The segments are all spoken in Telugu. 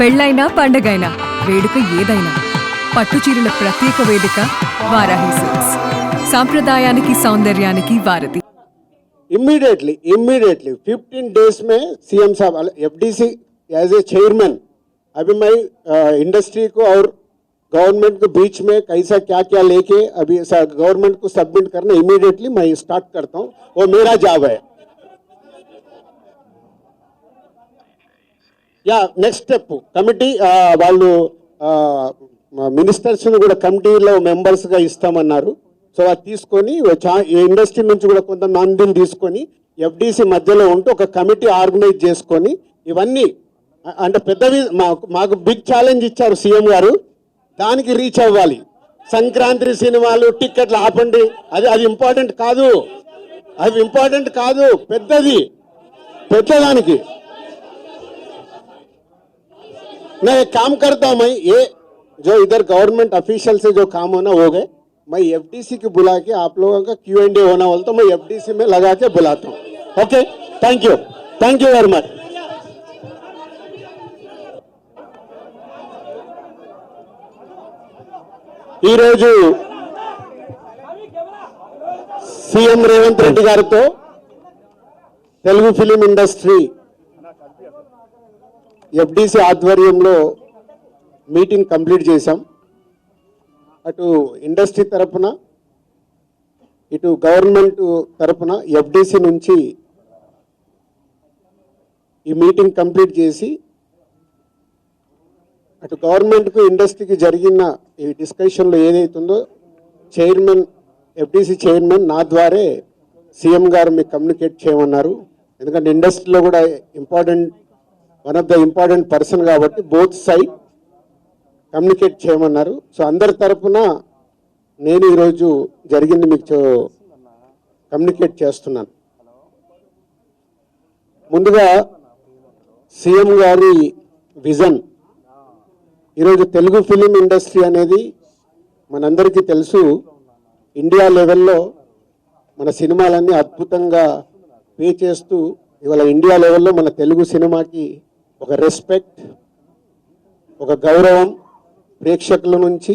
పెళ్ళైనా పండగైనా వేడుక ఏదైనా పట్టుచీరల ప్రత్యేక వేదిక వారాహి సిల్క్స్. సాంప్రదాయానికి సౌందర్యానికి వారధి. इमीडिएटली 15 डेज में सीएम साहब एफडीसी एज ए चेयरमैन अभी मैं इंडस्ट्री को और गवर्नमेंट के बीच में कैसा क्या क्या लेके अभी गवर्नमेंट को सबमिट करना इमीडिएटली मैं स्टार्ट करता हूँ. वो मेरा जॉब है. యా నెక్స్ట్ స్టెప్ కమిటీ వాళ్ళు మినిస్టర్స్ని కూడా కమిటీలో మెంబర్స్గా ఇస్తామన్నారు. సో అది తీసుకొని ఇండస్ట్రీ నుంచి కూడా కొంతమందిని తీసుకొని ఎఫ్డీసీ మధ్యలో ఉంటూ ఒక కమిటీ ఆర్గనైజ్ చేసుకొని ఇవన్నీ అంటే పెద్దవి మాకు బిగ్ ఛాలెంజ్ ఇచ్చారు సీఎం గారు. దానికి రీచ్ అవ్వాలి. సంక్రాంతి సినిమాలు టిక్కెట్లు ఆపండి అది ఇంపార్టెంట్ కాదు. అది ఇంపార్టెంట్ కాదు. పెద్దదానికి मैं एक काम करता हूं. मैं ये जो इधर गवर्नमेंट ऑफिशियल से जो काम होना हो गए, मैं एफडीसी की बुला के आप लोगों का Q&A होना बोलता हूं. मैं एफडीसी में लगा के बुलाता हूं. Okay, thank you very much. ఈ రోజు సీఎం రేవంత్ రెడ్డి గారితో తెలుగు ఫిలిం ఇండస్ట్రీ ఎఫ్డీసీ ఆధ్వర్యంలో మీటింగ్ కంప్లీట్ చేశాం. అటు ఇండస్ట్రీ తరపున ఇటు గవర్నమెంట్ తరపున ఎఫ్డీసీ నుంచి ఈ మీటింగ్ కంప్లీట్ చేసి అటు గవర్నమెంట్కు ఇండస్ట్రీకి జరిగిన ఈ డిస్కషన్లో ఏదైతుందో చైర్మన్ ఎఫ్డీసీ చైర్మన్ నా ద్వారే సీఎం గారు మీకు కమ్యూనికేట్ చేయమన్నారు. ఎందుకంటే ఇండస్ట్రీలో కూడా one of the important person కాబట్టి బోత్ సైడ్ కమ్యూనికేట్ చేయమన్నారు. సో అందరి తరపున నేను ఈరోజు జరిగింది మీకు కమ్యూనికేట్ చేస్తున్నాను. ముందుగా సీఎం గారి విజన్. ఈరోజు తెలుగు ఫిలిం ఇండస్ట్రీ అనేది మనందరికీ తెలుసు. ఇండియా లెవెల్లో మన సినిమాలన్నీ అద్భుతంగా పే చేస్తూ ఇవాళ ఇండియా లెవెల్లో మన తెలుగు సినిమాకి ఒక రెస్పెక్ట్, ఒక గౌరవం ప్రేక్షకుల నుంచి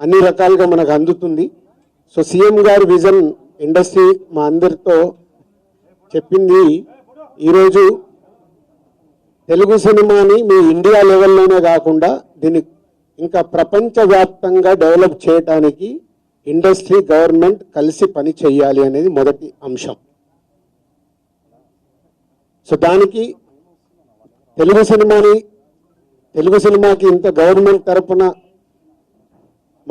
అన్ని రకాలుగా మనకు అందుతుంది. సో సీఎం గారి విజన్ ఇండస్ట్రీ మా అందరితో చెప్పింది. ఈరోజు తెలుగు సినిమాని మీ ఇండియా లెవెల్లోనే కాకుండా దీన్ని ఇంకా ప్రపంచవ్యాప్తంగా డెవలప్ చేయడానికి ఇండస్ట్రీ గవర్నమెంట్ కలిసి పని చేయాలి అనేది మొదటి అంశం. సో దానికి తెలుగు సినిమాకి ఇంత గవర్నమెంట్ తరపున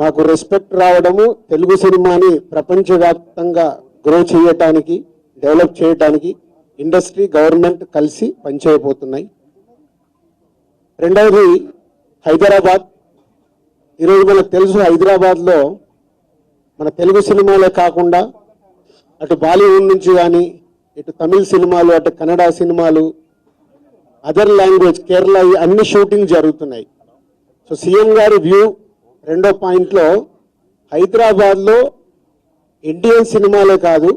మాకు రెస్పెక్ట్ రావడము, తెలుగు సినిమాని ప్రపంచవ్యాప్తంగా గ్రో చేయటానికి, డెవలప్ చేయటానికి ఇండస్ట్రీ గవర్నమెంట్ కలిసి పనిచేయబోతున్నాయి. రెండవది హైదరాబాద్. ఈరోజు మనకు తెలుసు హైదరాబాద్లో మన తెలుగు సినిమాలే కాకుండా అటు బాలీవుడ్ నుంచి కానీ ఇటు తమిళ సినిమాలు, అటు కన్నడ సినిమాలు, అదర్ లాంగ్వేజ్ కేరళ అన్ని షూటింగ్ జరుగుతున్నాయి. సో సీఎం గారి వ్యూ రెండో పాయింట్లో హైదరాబాద్లో ఇండియన్ సినిమాలే కాదు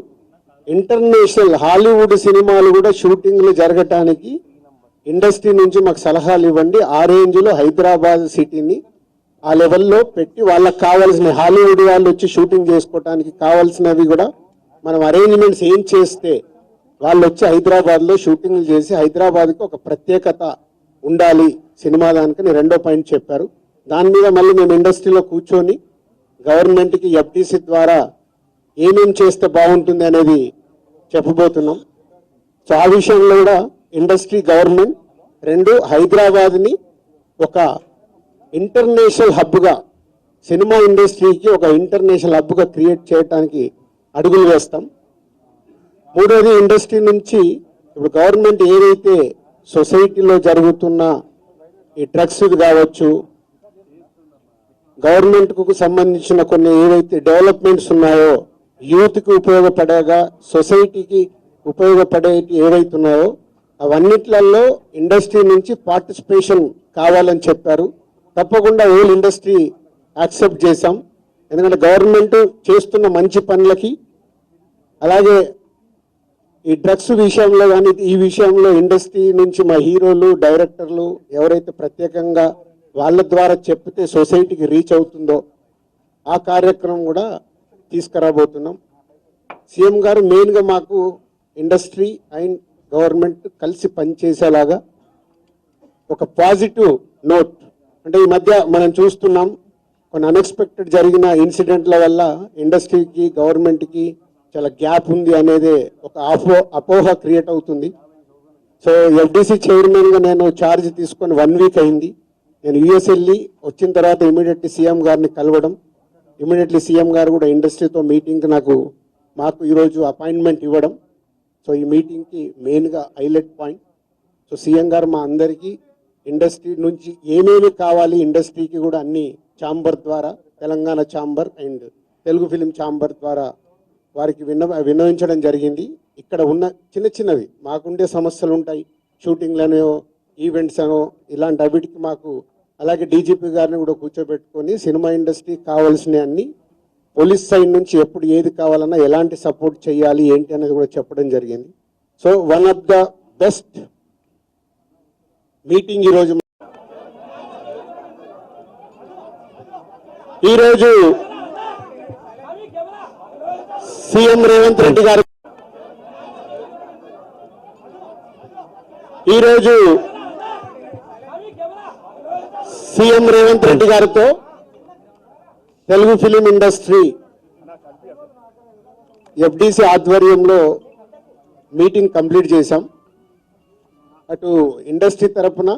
ఇంటర్నేషనల్ హాలీవుడ్ సినిమాలు కూడా షూటింగ్లు జరగటానికి ఇండస్ట్రీ నుంచి మాకు సలహాలు ఇవ్వండి. ఆ రేంజ్లో హైదరాబాద్ సిటీని ఆ లెవెల్లో పెట్టి వాళ్ళకి కావాల్సిన హాలీవుడ్ వాళ్ళు వచ్చి షూటింగ్ చేసుకోవటానికి కావాల్సినవి కూడా మనం అరేంజ్మెంట్స్ ఏం చేస్తే వాళ్ళు వచ్చి హైదరాబాద్లో షూటింగ్లు చేసి హైదరాబాద్కి ఒక ప్రత్యేకత ఉండాలి సినిమా దానికని రెండో పాయింట్ చెప్పారు. దాని మీద మళ్ళీ మేము ఇండస్ట్రీలో కూర్చొని గవర్నమెంట్కి ఎఫ్డీసీ ద్వారా ఏమేం చేస్తే బాగుంటుంది అనేది చెప్పబోతున్నాం. సో ఆ విషయంలో కూడా ఇండస్ట్రీ గవర్నమెంట్ రెండు హైదరాబాద్ని ఒక ఇంటర్నేషనల్ హబ్గా, సినిమా ఇండస్ట్రీకి ఒక ఇంటర్నేషనల్ హబ్గా క్రియేట్ చేయడానికి అడుగులు వేస్తాం. మూడోది ఇండస్ట్రీ నుంచి ఇప్పుడు గవర్నమెంట్ ఏదైతే సొసైటీలో జరుగుతున్న ఈ డ్రగ్స్ కావచ్చు, గవర్నమెంట్కు సంబంధించిన కొన్ని ఏవైతే డెవలప్మెంట్స్ ఉన్నాయో, యూత్కి ఉపయోగపడేగా సొసైటీకి ఉపయోగపడే ఏవైతున్నాయో అవన్నిట్లలో ఇండస్ట్రీ నుంచి పార్టిసిపేషన్ కావాలని చెప్పారు. తప్పకుండా హోల్ ఇండస్ట్రీ యాక్సెప్ట్ చేశాం. ఎందుకంటే గవర్నమెంట్ చేస్తున్న మంచి పనులకి అలాగే ఈ డ్రగ్స్ విషయంలో కానీ ఈ విషయంలో ఇండస్ట్రీ నుంచి మా హీరోలు డైరెక్టర్లు ఎవరైతే ప్రత్యేకంగా వాళ్ళ ద్వారా చెప్తే సొసైటీకి రీచ్ అవుతుందో ఆ కార్యక్రమం కూడా తీసుకురాబోతున్నాం. సీఎం గారు మెయిన్గా మాకు ఇండస్ట్రీ అండ్ గవర్నమెంట్ కలిసి పనిచేసేలాగా ఒక పాజిటివ్ నోట్, అంటే ఈ మధ్య మనం చూస్తున్నాం కొన్ని అన్ఎక్స్పెక్టెడ్ జరిగిన ఇన్సిడెంట్ల వల్ల ఇండస్ట్రీకి గవర్నమెంట్కి చాలా గ్యాప్ ఉంది అనేది ఒక అపోహ క్రియేట్ అవుతుంది. సో ఎఫ్డిసి చైర్మన్గా నేను ఛార్జ్ తీసుకొని 1 వీక్ అయింది. నేను యుఎస్ వెళ్ళి వచ్చిన తర్వాత ఇమీడియట్లీ సీఎం గారిని కలవడం, ఇమీడియట్లీ సీఎం గారు కూడా ఇండస్ట్రీతో మీటింగ్కి మాకు ఈరోజు అపాయింట్మెంట్ ఇవ్వడం. సో ఈ మీటింగ్కి మెయిన్గా హైలైట్ పాయింట్. సో సీఎం గారు మా అందరికీ ఇండస్ట్రీ నుంచి ఏమేమి కావాలి ఇండస్ట్రీకి కూడా అన్ని ఛాంబర్ ద్వారా, Telangana chamber and Telugu film chamber ద్వారా వారికి విన్నవించడం జరిగింది. ఇక్కడ ఉన్న చిన్న చిన్నవి మాకుండే సమస్యలు ఉంటాయి, షూటింగ్లనో ఈవెంట్స్ అనో ఇలాంటి అవిటికి మాకు, అలాగే డీజీపీ గారిని కూడా కూర్చోబెట్టుకొని సినిమా ఇండస్ట్రీకి కావాల్సిన అన్ని పోలీస్ సైడ్ నుంచి ఎప్పుడు ఏది కావాలన్నా ఎలాంటి సపోర్ట్ చేయాలి ఏంటి అనేది కూడా చెప్పడం జరిగింది. So one of the best meeting ఈరోజు సీఎం రేవంత్ రెడ్డి గారు గారితో తెలుగు ఫిలిం ఇండస్ట్రీ ఎఫ్డిసి ఆధ్వర్యంలో మీటింగ్ కంప్లీట్ చేశాం. అటు ఇండస్ట్రీ తరపున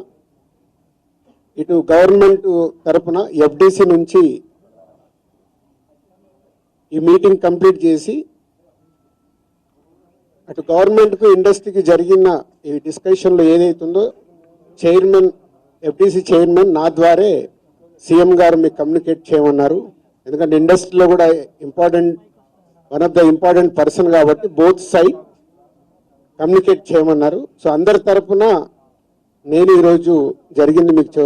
ఇటు గవర్నమెంట్ తరపున ఎఫ్డిసి నుంచి ఈ మీటింగ్ కంప్లీట్ చేసి అటు గవర్నమెంట్కు ఇండస్ట్రీకి జరిగిన ఈ డిస్కషన్లో ఏదైతుందో చైర్మన్, ఎఫ్డిసి చైర్మన్ నా ద్వారే సీఎం గారు మీకు కమ్యూనికేట్ చేయమన్నారు. ఎందుకంటే ఇండస్ట్రీలో కూడా one of the important person కాబట్టి బోత్ సైడ్ కమ్యూనికేట్ చేయమన్నారు. సో అందరి తరపున నేను ఈరోజు జరిగింది మీకు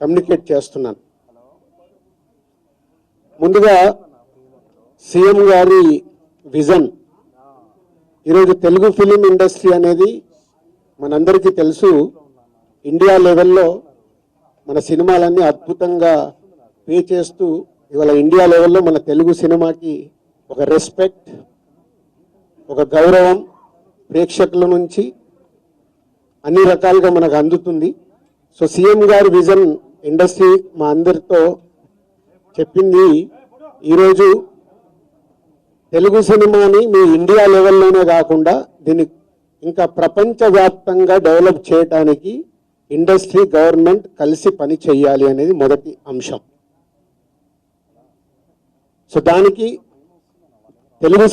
కమ్యూనికేట్ చేస్తున్నాను. ముందుగా సీఎం గారి విజన్, ఈరోజు తెలుగు ఫిలిం ఇండస్ట్రీ అనేది మనందరికీ తెలుసు, ఇండియా లెవెల్లో మన సినిమాలన్నీ అద్భుతంగా పే చేస్తూ ఇవాళ ఇండియా లెవెల్లో మన తెలుగు సినిమాకి ఒక రెస్పెక్ట్, ఒక గౌరవం ప్రేక్షకుల నుంచి అన్ని రకాలుగా మనకు అందుతుంది. సో సీఎం గారి విజన్ ఇండస్ట్రీ మా అందరితో చెప్పింది, ఈరోజు తెలుగు సినిమాని మీ ఇండియా లెవెల్లోనే కాకుండా దీన్ని ఇంకా ప్రపంచవ్యాప్తంగా డెవలప్ చేయడానికి ఇండస్ట్రీ గవర్నమెంట్ కలిసి పని చేయాలి అనేది మొదటి అంశం. సో దానికి తెలుగు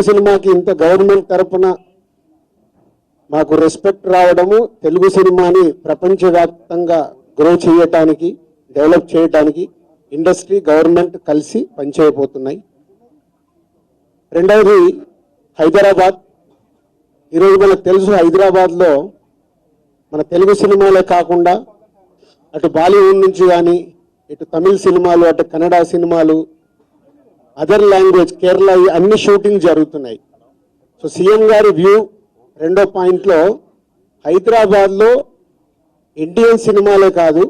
సినిమాకి ఇంత గవర్నమెంట్ తరపున మాకు రెస్పెక్ట్ రావడము, తెలుగు సినిమాని ప్రపంచవ్యాప్తంగా గ్రో చేయటానికి, డెవలప్ చేయడానికి ఇండస్ట్రీ గవర్నమెంట్ కలిసి పనిచేయబోతున్నాయి. రెండవది హైదరాబాద్. ఈరోజు మనకు తెలుసు హైదరాబాద్లో మన తెలుగు సినిమాలే కాకుండా అటు బాలీవుడ్ నుంచి కానీ ఇటు తమిళ్ సినిమాలు, అటు కన్నడ సినిమాలు, అదర్ లాంగ్వేజ్, కేరళ, అన్ని షూటింగ్ జరుగుతున్నాయి. సో సీఎం గారి వ్యూ రెండో పాయింట్లో హైదరాబాద్లో ఇండియన్ సినిమాలే కాదు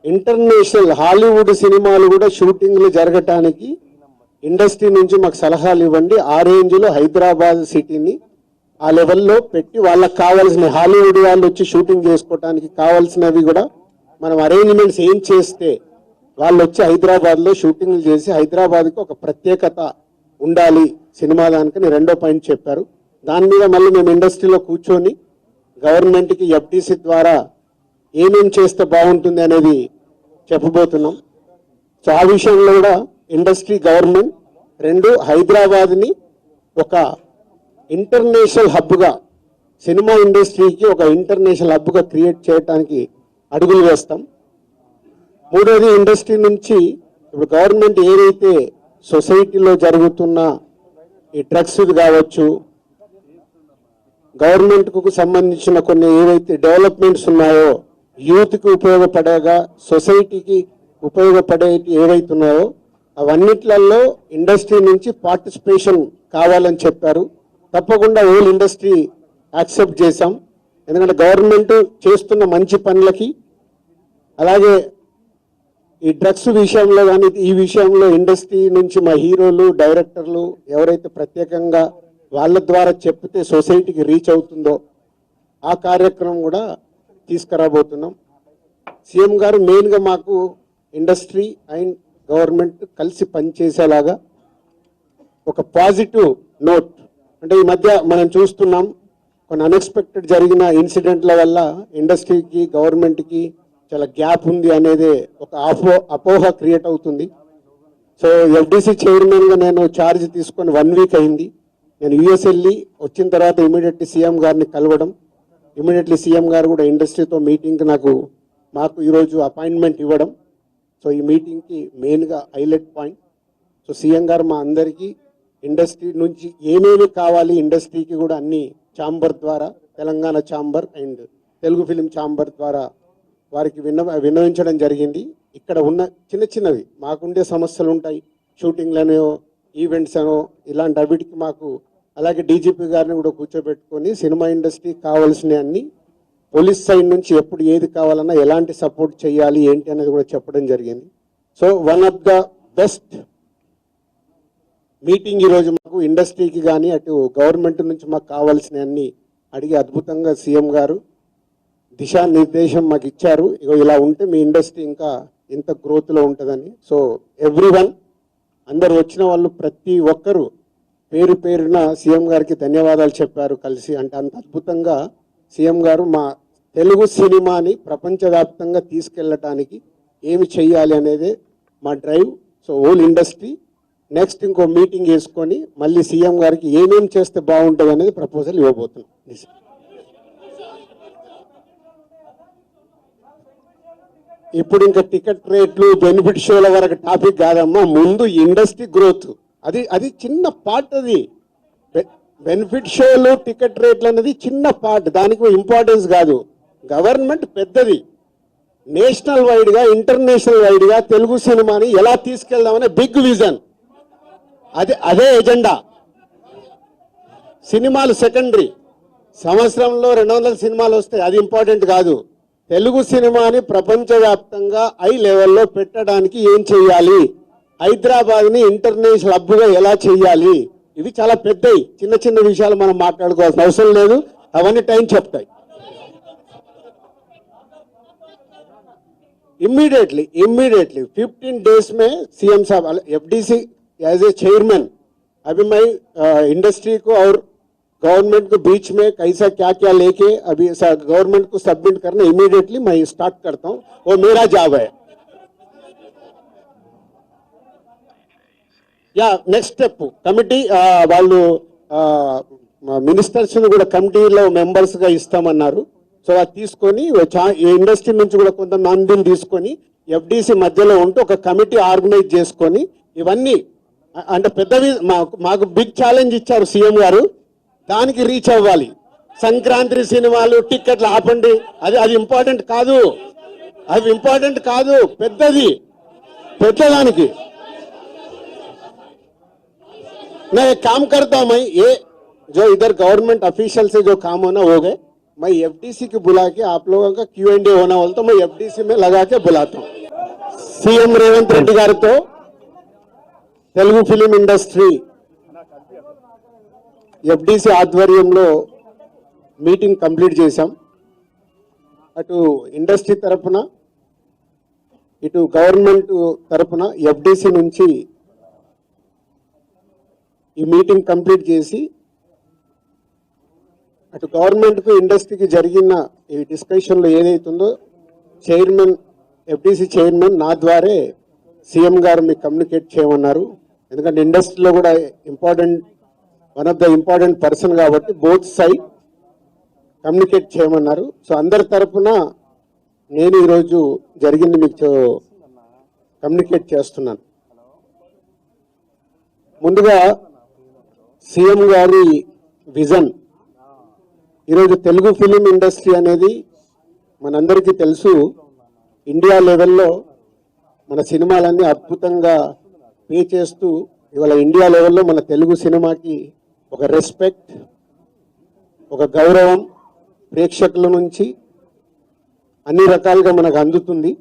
ఇంటర్నేషనల్ హాలీవుడ్ సినిమాలు కూడా షూటింగ్లు జరగటానికి ఇండస్ట్రీ నుంచి మాకు సలహాలు ఇవ్వండి. ఆ రేంజ్లో హైదరాబాద్ సిటీని ఆ లెవెల్లో పెట్టి వాళ్ళకి కావాల్సిన హాలీవుడ్ వాళ్ళు వచ్చి షూటింగ్ చేసుకోవటానికి కావాల్సినవి కూడా మనం అరేంజ్మెంట్స్ ఏం చేస్తే వాళ్ళు వచ్చి హైదరాబాద్లో షూటింగ్లు చేసి హైదరాబాద్కి ఒక ప్రత్యేకత ఉండాలి సినిమా దానికని రెండో పాయింట్ చెప్పారు. దాని మీద మళ్ళీ మేము ఇండస్ట్రీలో కూర్చొని గవర్నమెంట్కి ఎఫ్డిసి ద్వారా ఏమేం చేస్తే బాగుంటుంది అనేది చెప్పబోతున్నాం. సో ఆ విషయంలో కూడా ఇండస్ట్రీ గవర్నమెంట్ రెండు హైదరాబాద్ని ఒక ఇంటర్నేషనల్ హబ్గా, సినిమా ఇండస్ట్రీకి ఒక ఇంటర్నేషనల్ హబ్గా క్రియేట్ చేయడానికి అడుగులు వేస్తాం. మూడోది ఇండస్ట్రీ నుంచి ఇప్పుడు గవర్నమెంట్ ఏదైతే సొసైటీలో జరుగుతున్న ఈ డ్రగ్స్ కావచ్చు, గవర్నమెంట్కు సంబంధించిన కొన్ని ఏవైతే డెవలప్మెంట్స్ ఉన్నాయో, యూత్కి ఉపయోగపడేగా సొసైటీకి ఉపయోగపడే ఏవైతే ఉన్నాయో అవన్నిట్లలో ఇండస్ట్రీ నుంచి పార్టిసిపేషన్ కావాలని చెప్పారు. తప్పకుండా హోల్ ఇండస్ట్రీ యాక్సెప్ట్ చేశాం. ఎందుకంటే గవర్నమెంట్ చేస్తున్న మంచి పనులకి, అలాగే ఈ డ్రగ్స్ విషయంలో కానీ ఈ విషయంలో ఇండస్ట్రీ నుంచి మా హీరోలు, డైరెక్టర్లు ఎవరైతే ప్రత్యేకంగా వాళ్ళ ద్వారా చెప్తే సొసైటీకి రీచ్ అవుతుందో ఆ కార్యక్రమం కూడా తీసుకురాబోతున్నాం. సీఎం గారు మెయిన్గా మాకు ఇండస్ట్రీ అండ్ గవర్నమెంట్ కలిసి పనిచేసేలాగా ఒక పాజిటివ్ నోట్, అంటే ఈ మధ్య మనం చూస్తున్నాం కొన్ని అన్ఎక్స్పెక్టెడ్ జరిగిన ఇన్సిడెంట్ల వల్ల ఇండస్ట్రీకి గవర్నమెంట్కి చాలా గ్యాప్ ఉంది అనేది ఒక అపోహ క్రియేట్ అవుతుంది. సో ఎఫ్డిసి చైర్మన్గా నేను ఛార్జ్ తీసుకొని 1 వీక్ అయింది. నేను యూఎస్ వెళ్ళి వచ్చిన తర్వాత ఇమీడియట్లీ సీఎం గారిని కలవడం, ఇమీడియట్లీ సీఎం గారు కూడా ఇండస్ట్రీతో మీటింగ్కి మాకు ఈరోజు అపాయింట్మెంట్ ఇవ్వడం. సో ఈ మీటింగ్కి మెయిన్గా హైలైట్ పాయింట్. సో సీఎం గారు మా అందరికీ ఇండస్ట్రీ నుంచి ఏమేమి కావాలి, ఇండస్ట్రీకి కూడా అన్ని ఛాంబర్ ద్వారా, Telangana chamber and Telugu film chamber ద్వారా వారికి విన్నవించడం జరిగింది. ఇక్కడ ఉన్న చిన్న చిన్నవి మాకుండే సమస్యలు ఉంటాయి, షూటింగ్లనో ఈవెంట్స్ అనో ఇలాంటి అవిటికి మాకు, అలాగే డీజీపీ గారిని కూడా కూర్చోబెట్టుకొని సినిమా ఇండస్ట్రీకి కావాల్సిన అన్ని, పోలీస్ సైడ్ నుంచి ఎప్పుడు ఏది కావాలన్నా ఎలాంటి సపోర్ట్ చేయాలి ఏంటి అనేది కూడా చెప్పడం జరిగింది. So one of the best meeting ఈరోజు మాకు ఇండస్ట్రీకి కానీ అటు గవర్నమెంట్ నుంచి మాకు కావాల్సిన అన్ని అడిగి అద్భుతంగా సీఎం గారు దిశానిర్దేశం మాకు ఇచ్చారు. ఇగో ఇలా ఉంటే మీ ఇండస్ట్రీ ఇంకా ఇంత గ్రోత్లో ఉంటుందని. సో ఎవ్రీవన్, అందరు వచ్చిన వాళ్ళు ప్రతి ఒక్కరూ పేరు పేరున సీఎం గారికి ధన్యవాదాలు చెప్పారు కలిసి. అంటే అంత అద్భుతంగా సీఎం గారు మా తెలుగు సినిమాని ప్రపంచవ్యాప్తంగా తీసుకెళ్ళటానికి ఏమి చెయ్యాలి అనేది మా drive. So whole industry next ఇంకో మీటింగ్ వేసుకొని మళ్ళీ సీఎం గారికి ఏమేమి చేస్తే బాగుంటుంది అనేది ప్రపోజల్ ఇవ్వబోతున్నాం. ఇప్పుడు ఇంకా టికెట్ రేట్లు, బెనిఫిట్ షోల వరకు టాపిక్ కాదమ్మా, ముందు ఇండస్ట్రీ గ్రోత్ అది చిన్న పార్ట్. అది బెనిఫిట్ షోలు, టికెట్ రేట్లు అనేది చిన్న పార్ట్, దానికి ఇంపార్టెన్స్ కాదు. గవర్నమెంట్ పెద్దది, నేషనల్ వైడ్గా ఇంటర్నేషనల్ వైడ్గా తెలుగు సినిమాని ఎలా తీసుకెళ్దామనే బిగ్ విజన్, అదే ఎజెండా. సినిమాలు సెకండరీ, సంవత్సరంలో 200 సినిమాలు వస్తాయి, అది ఇంపార్టెంట్ కాదు. తెలుగు సినిమాని ప్రపంచవ్యాప్తంగా హై లెవెల్లో పెట్టడానికి ఏం చేయాలి, హైదరాబాద్ని ఇంటర్నేషనల్ హబ్గా ఎలా చేయాలి, ఇవి చాలా పెద్దవి. చిన్న చిన్న విషయాలు మనం మాట్లాడుకోవాల్సిన అవసరం లేదు, అవన్నీ టైం చెప్తాయి. इमीडिएटली 15 डेज में सीएम साहब एफडीसी एज ए चेयरमैन, अभी मैं इंडस्ट्री को और गवर्नमेंट को बीच में कैसा क्या क्या लेके अभी गवर्नमेंट को सबमिट करना इमीडिएटली मैं स्टार्ट करता हूँ, वो मेरा जॉब है. या नेक्स्ट स्टेप कमिटी వాళ్ళు మినిస్టర్స్ ని కూడా కమిటీలో మెంబర్స్ గా ఇస్తామన్నారు. సో అది తీసుకొని ఇండస్ట్రీ నుంచి కూడా కొంత మందిని తీసుకొని ఎఫ్డిసి మధ్యలో ఉంటూ ఒక కమిటీ ఆర్గనైజ్ చేసుకొని ఇవన్నీ అంటే పెద్దవి మాకు బిగ్ ఛాలెంజ్ ఇచ్చారు సీఎం గారు, దానికి రీచ్ అవ్వాలి. సంక్రాంతి సినిమాలు టిక్కెట్లు ఆపండి, అది ఇంపార్టెంట్ కాదు, అది ఇంపార్టెంట్ కాదు, పెద్దదానికి. मैं एक काम करता हूं, मैं ये जो इधर गवर्नमेंट ऑफिशियल से जो काम होना हो गए, मैं एफडीसी की बुला के आप लोगों का Q&A होना बोलता हूं, मैं एफडीसी में लगा के बुलाता हूं. सीएम रेवंत रेड्डी गारी तो तेलुगु फिल्म इंडस्ट्री एफडीसी ఆధ్వర్యంలో మీటింగ్ కంప్లీట్ చేశాం. అటు ఇండస్ట్రీ తరపున ఇటు గవర్నమెంట్ తరపున ఎఫ్డిసి నుంచి ఈ మీటింగ్ కంప్లీట్ చేసి అటు గవర్నమెంట్ కు ఇండస్ట్రీకి జరిగిన ఈ డిస్కషన్ లో ఏదైతుందో చైర్మన్, ఎఫ్డిసి చైర్మన్ నా ద్వారే సీఎం గారు మీకు కమ్యూనికేట్ చేయమన్నారు. ఎందుకంటే ఇండస్ట్రీలో కూడా one of the important person కాబట్టి బోత్ సైడ్ కమ్యూనికేట్ చేయమన్నారు. సో అందరి తరపున నేను ఈరోజు జరిగింది మీకు కమ్యూనికేట్ చేస్తున్నాను. ముందుగా సీఎం గారి విజన్, ఈరోజు తెలుగు ఫిలిం ఇండస్ట్రీ అనేది మనందరికీ తెలుసు, ఇండియా లెవెల్లో మన సినిమాలన్నీ అద్భుతంగా పే చేస్తూ ఇవాళ ఇండియా లెవెల్లో మన తెలుగు సినిమాకి ఒక రెస్పెక్ట్, ఒక గౌరవం ప్రేక్షకుల నుంచి అన్ని రకాలుగా మనకు అందుతుంది.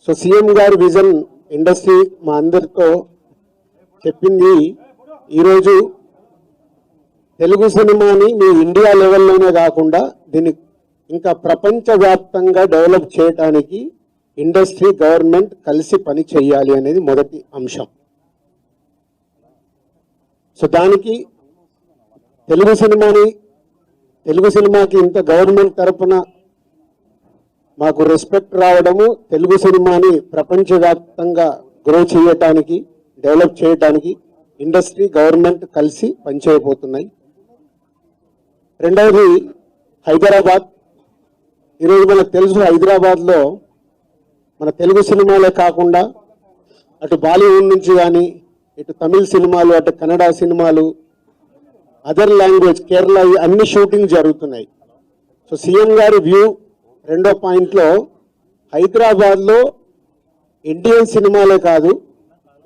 సో సీఎం గారి విజన్ ఇండస్ట్రీ మా అందరితో చెప్పింది, ఈరోజు తెలుగు సినిమాని మీ ఇండియా లెవెల్లోనే కాకుండా దీన్ని ఇంకా ప్రపంచవ్యాప్తంగా డెవలప్ చేయడానికి ఇండస్ట్రీ, గవర్నమెంట్ కలిసి పని చేయాలి అనేది మొదటి అంశం. సో దానికి తెలుగు సినిమాకి ఇంత గవర్నమెంట్ తరపున మాకు రెస్పెక్ట్ రావడము, తెలుగు సినిమాని ప్రపంచవ్యాప్తంగా గ్రో చేయటానికి, డెవలప్ చేయటానికి ఇండస్ట్రీ, గవర్నమెంట్ కలిసి పనిచేయబోతున్నాయి. రెండవది హైదరాబాద్. ఈరోజు మనకు తెలుసు, హైదరాబాద్లో మన తెలుగు సినిమాలే కాకుండా అటు బాలీవుడ్ నుంచి కానీ, ఇటు తమిళ సినిమాలు, అటు కన్నడ సినిమాలు, అదర్ లాంగ్వేజ్, కేరళ, అన్ని షూటింగ్ జరుగుతున్నాయి. సో సీఎం గారి వ్యూ రెండో పాయింట్లో, హైదరాబాద్లో ఇండియన్ సినిమాలే కాదు,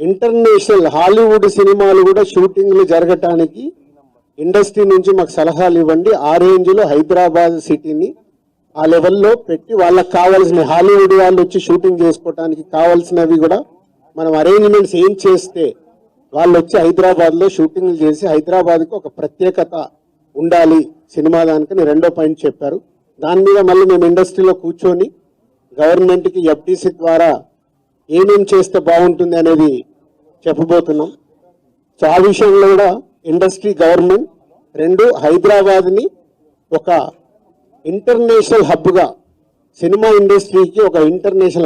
ఇంటర్నేషనల్ హాలీవుడ్ సినిమాలు కూడా షూటింగ్లు జరగటానికి ఇండస్ట్రీ నుంచి మాకు సలహాలు ఇవ్వండి. ఆ రేంజ్లో హైదరాబాద్ సిటీని ఆ లెవెల్లో పెట్టి వాళ్ళకి కావాల్సిన, హాలీవుడ్ వాళ్ళు వచ్చి షూటింగ్ చేసుకోవటానికి కావాల్సినవి కూడా మనం అరేంజ్మెంట్స్ ఏం చేస్తే వాళ్ళు వచ్చి హైదరాబాద్లో షూటింగ్లు చేసి హైదరాబాద్కి ఒక ప్రత్యేకత ఉండాలి సినిమా దానికని రెండో పాయింట్ చెప్పారు. దాని మీద మళ్ళీ మేము ఇండస్ట్రీలో కూర్చొని గవర్నమెంట్కి ఎఫ్టీసీ ద్వారా ఏమేం చేస్తే బాగుంటుంది అనేది చెప్పబోతున్నాం. సో ఆ విషయంలో కూడా ఇండస్ట్రీ, గవర్నమెంట్ రెండు హైదరాబాద్ని ఒక ఇంటర్నేషనల్ హబ్గా, సినిమా ఇండస్ట్రీకి ఒక ఇంటర్నేషనల్